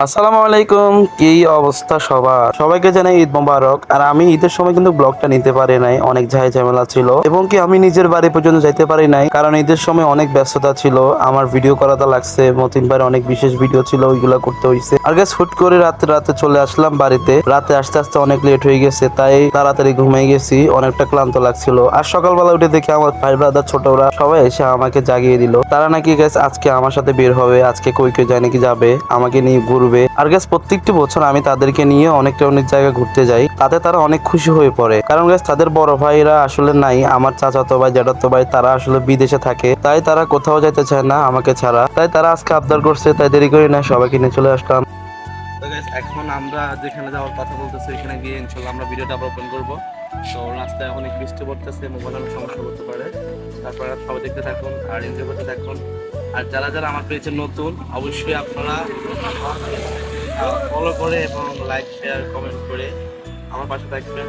আসসালামু আলাইকুম। কি অবস্থা সবার? সবাইকে জানাই ঈদ মোবারক। আর আমি ঈদের সময় কিন্তু ব্লগটা নিতে পারি নাই, অনেক ঝামেলা ছিল এবং কি আমি নিজের বাড়ি পর্যন্ত যাইতে পারি নাই, কারণ ঈদের সময় অনেক ব্যস্ততা ছিল। আমার ভিডিও করাটা লাগছে, মতিন ভাইয়ের অনেক বিশেষ ভিডিও ছিল, ওইগুলা করতে হইছে। আর গাইস হুট করে রাতে রাতে চলে আসলাম বাড়িতে। রাতে আসতে আসতে অনেক লেট হয়ে গেছে, তাই তাড়াতাড়ি ঘুমিয়ে গেছি, অনেকটা ক্লান্ত লাগছিল। আর সকালবেলা উঠে দেখি আমার ভাই ব্রাদার ছোটরা সবাই এসে আমাকে জাগিয়ে দিল। তারা নাকি গাইস আজকে আমার সাথে বের হবে, আজকে কই কই যায় নাকি যাবে, আমাকে নিয়ে ঘুরবে। আর গাছ প্রত্যেকটি বছর আমি তাদেরকে নিয়ে অনেক জায়গায় ঘুরতে যাই, তাতে তারা অনেক খুশি হয়ে পড়ে। কারণ গাছ তাদের বড় ভাইরা আসলে নাই, আমার চাচাতো ভাই জ্যাঠাতো ভাই তারা আসলে বিদেশে থাকে, তাই তারা কোথাও যেতে চায় না আমাকে ছাড়া। তাই তারা আজকে আবদার করছে, তাই দেরি করি না, সবাইকে নিয়ে চলে আসলাম। এখন আমরা যেখানে যাওয়ার কথা বলতেছি এখানে গিয়ে ইনশাল্লাহ আমরা ভিডিওটা ওপেন করবো। তো রাস্তায় অনেক বৃষ্টি পড়তেছে, মোবাইল অনেক সমস্যা করতে পারে। তারপরে সবাই দেখতে থাকুন আর এনজয় করতে থাকুন। আর যারা যারা আমার পেজে নতুন, অবশ্যই আপনারা ফলো করে এবং লাইক শেয়ার কমেন্ট করে আমার পাশে থাকবেন।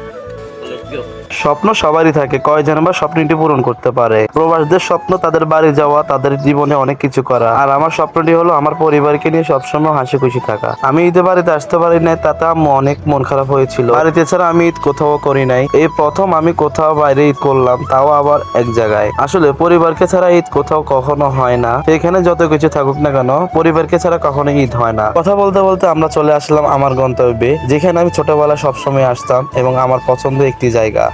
স্বপ্ন সবারই থাকে, কয় যেন বা স্বপ্নটি পূরণ করতে পারে। প্রবাসীদের স্বপ্ন তাদের বাড়ি যাওয়া, তাদের জীবনে অনেক কিছু করা। আর আমার স্বপ্নটি হলো আমার পরিবারকে নিয়ে সবসময় হাসি খুশি থাকা। আমি ঈদে বাড়িতে আসতে পারি নাই, তাতে আম্মু অনেক মন খারাপ হয়েছিল। বাড়িতে ছাড়া আমি ঈদ কোথাও করি নাই, এই প্রথম আমি কোথাও বাইরে ঈদ করলাম, তাও আবার এক জায়গায়। আসলে পরিবারকে ছাড়া ঈদ কোথাও কখনো হয় না, সেখানে যত কিছু থাকুক না কেন পরিবারকে ছাড়া কখনো ঈদ হয় না। কথা বলতে বলতে আমরা চলে আসলাম আমার গন্তব্যে, যেখানে আমি ছোটবেলায় সবসময় আসতাম এবং আমার পছন্দ একটি জায়গা।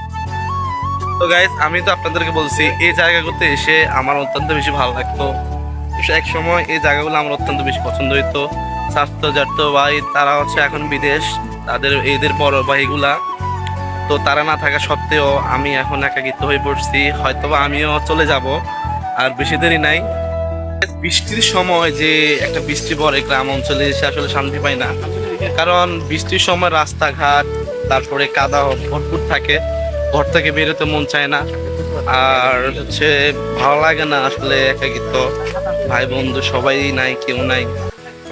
তো গাইস, আমি তো আপনাদেরকে বলছি এই জায়গাগুলোতে এসে আমার অত্যন্ত বেশি ভালো লাগতো। এক সময় এই জায়গাগুলো আমার অত্যন্ত বেশি পছন্দ হইতো। স্বাস্থ্য জাত ভাই তারা হচ্ছে এখন বিদেশ, তাদের এদের বড় ভাইগুলা, তো তারা না থাকা সত্ত্বেও আমি এখন একাকিত্ব হয়ে পড়ছি। হয়তোবা আমিও চলে যাব, আর বেশি দেরি নাই। বৃষ্টির সময় যে একটা বৃষ্টি পড়ে গ্রাম অঞ্চলে এসে আসলে শান্তি পাই না, কারণ বৃষ্টির সময় রাস্তাঘাট তারপরে কাদা ভরপুর থাকে, ঘর থেকে বেরোতে মন চায় না, আর হচ্ছে ভালো লাগে না আসলে। একাকিত্ব, ভাই বন্ধু সবাই নাই, কেউ নাই।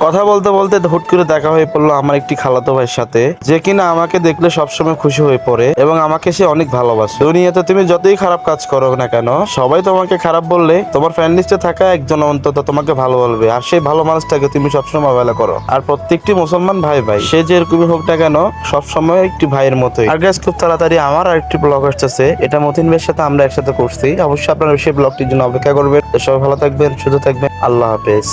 কথা বলতে বলতে হুট করে দেখা হয়ে পড়লো আমার একটি খালাতো ভাইয়ের সাথে, যে কিনা আমাকে দেখলে সবসময় খুশি হয়ে পড়ে এবং আমাকে সে অনেক ভালোবাসে। দুনিয়াতে তুমি যতই খারাপ কাজ করো না কেন, সবাই তোমাকে খারাপ বললে তোমার ফ্রেন্ড লিস্টে থাকা একজন অন্তত তোমাকে ভালো বলবে, আর সেই ভালো মানুষটাকে তুমি সবসময় অবহেলা করো। আর প্রত্যেকটি মুসলমান ভাই ভাই সে যেরকমই হোক না কেন, সবসময় একটি ভাইয়ের মতোই। আর গাইস, খুব তাড়াতাড়ি আমার আরেকটি ব্লগ আসতেছে, এটা মতিন ভাইয়ের সাথে আমরা একসাথে করছি। অবশ্যই আপনারা সেই ব্লগটির জন্য অপেক্ষা করবেন। সবাই ভালো থাকবেন, সুস্থ থাকবেন। আল্লাহ হাফেজ।